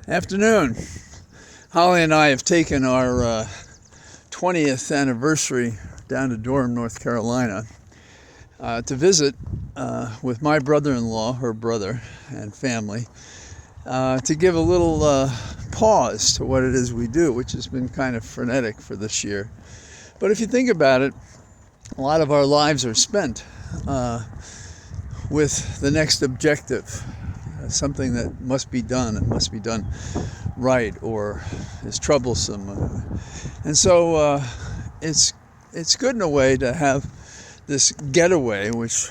Afternoon. Holly and I have taken our 20th anniversary down to Durham, North Carolina to visit with my brother-in-law, her brother, and family to give a little pause to what it is we do, which has been kind of frenetic for this year. But if you think about it, a lot of our lives are spent with the next objective, something that must be done and must be done right or is troublesome. And so it's good in a way to have this getaway, which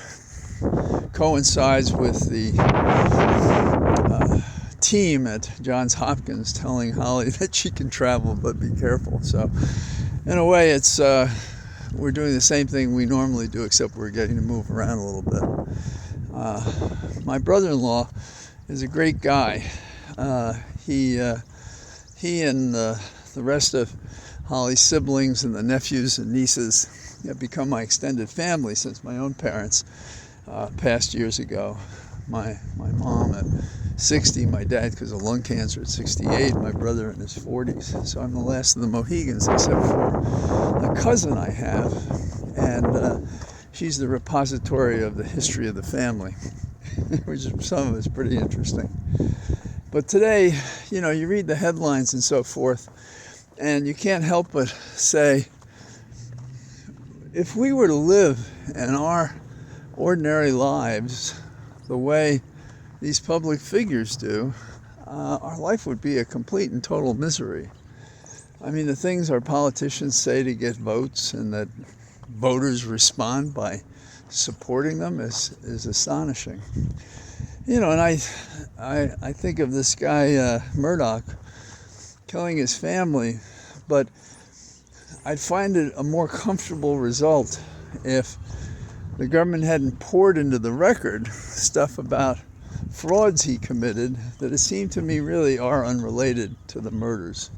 coincides with the team at Johns Hopkins telling Holly that she can travel but be careful. So in a way, it's we're doing the same thing we normally do, except we're getting to move around a little bit. My brother-in-law is a great guy. He and the rest of Holly's siblings and the nephews and nieces have become my extended family since my own parents passed years ago. My mom at 60, my dad because of lung cancer at 68, my brother in his 40s. So I'm the last of the Mohegans, except for a cousin I have, and she's the repository of the history of the family, which is some of it's pretty interesting. But today, you know, you read the headlines and so forth, and you can't help but say, if we were to live in our ordinary lives the way these public figures do, our life would be a complete and total misery. I mean, the things our politicians say to get votes and that voters respond by supporting them is astonishing. You know, and I think of this guy Murdoch killing his family, but I'd find it a more comfortable result if the government hadn't poured into the record stuff about frauds he committed that it seemed to me really are unrelated to the murders.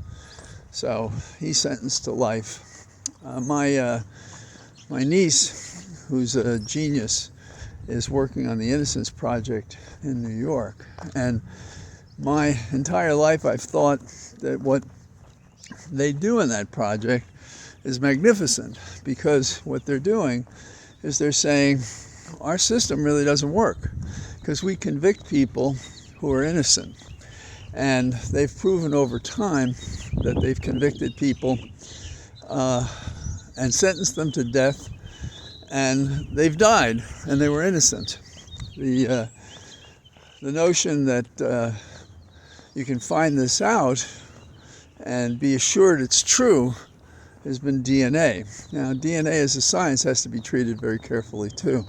So he's sentenced to life. My niece, who's a genius, is working on the Innocence Project in New York. And my entire life I've thought that what they do in that project is magnificent, because what they're doing is they're saying our system really doesn't work because we convict people who are innocent. And they've proven over time that they've convicted people and sentenced them to death, and they've died and they were innocent. The notion that you can find this out and be assured it's true has been DNA. Now, DNA as a science has to be treated very carefully too.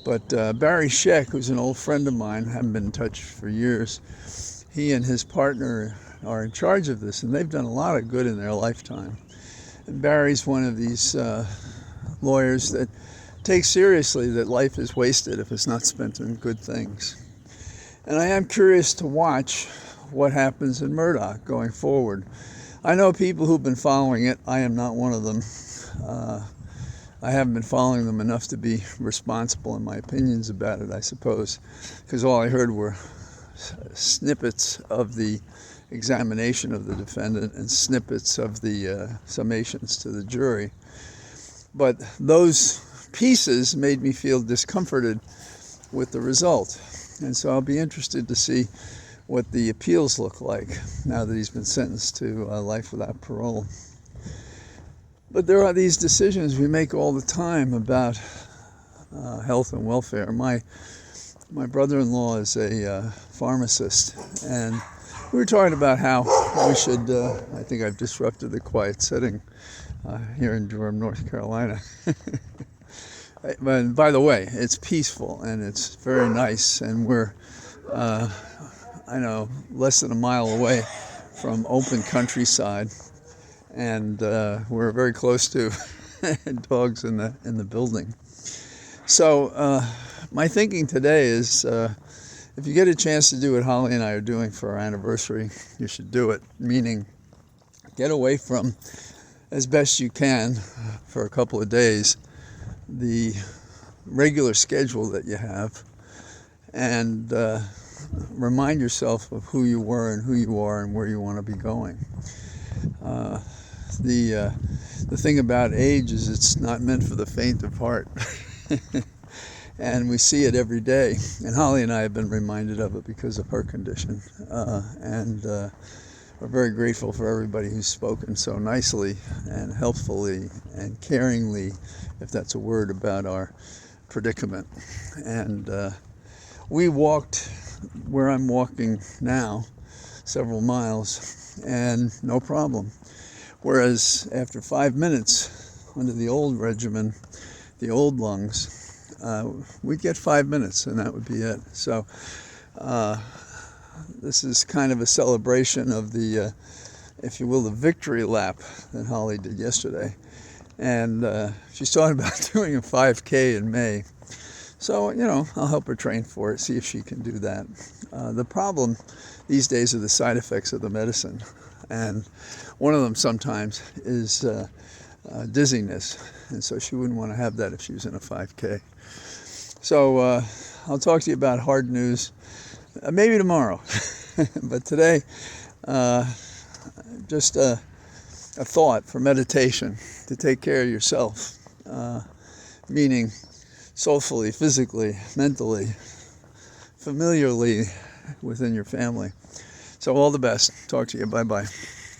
But Barry Scheck, who's an old friend of mine, haven't been in touch for years, he and his partner are in charge of this, and they've done a lot of good in their lifetime. And Barry's one of these lawyers that takes seriously that life is wasted if it's not spent on good things. And I am curious to watch what happens in Murdoch going forward. I know people who've been following it. I am not one of them. I haven't been following them enough to be responsible in my opinions about it, I suppose, because all I heard were snippets of the examination of the defendant and snippets of the summations to the jury. But those pieces made me feel discomforted with the result. And so I'll be interested to see what the appeals look like now that he's been sentenced to life without parole. But there are these decisions we make all the time about health and welfare. My brother-in-law is a pharmacist, and we were talking about how we should, I think I've disrupted the quiet setting here in Durham, North Carolina. But by the way, it's peaceful and it's very nice, and we're, less than a mile away from open countryside, and we're very close to dogs in the building. So my thinking today is, if you get a chance to do what Holly and I are doing for our anniversary, you should do it. Meaning, get away from, as best you can, for a couple of days, the regular schedule that you have, and remind yourself of who you were and who you are and where you want to be going. The thing about age is it's not meant for the faint of heart. And we see it every day. And Holly and I have been reminded of it because of her condition. We're very grateful for everybody who's spoken so nicely and helpfully and caringly, if that's a word, about our predicament. And we walked where I'm walking now, several miles, and no problem. Whereas after 5 minutes, under the old regimen, the old lungs, we'd get 5 minutes and that would be it. So this is kind of a celebration of the, if you will, the victory lap that Holly did yesterday. And she's talking about doing a 5K in May. So, I'll help her train for it, see if she can do that. The problem these days are the side effects of the medicine. And one of them sometimes is dizziness. And so she wouldn't want to have that if she was in a 5K. So I'll talk to you about hard news maybe tomorrow. But today, just a thought for meditation, to take care of yourself, meaning soulfully, physically, mentally, familiarly within your family. So all the best. Talk to you. Bye-bye.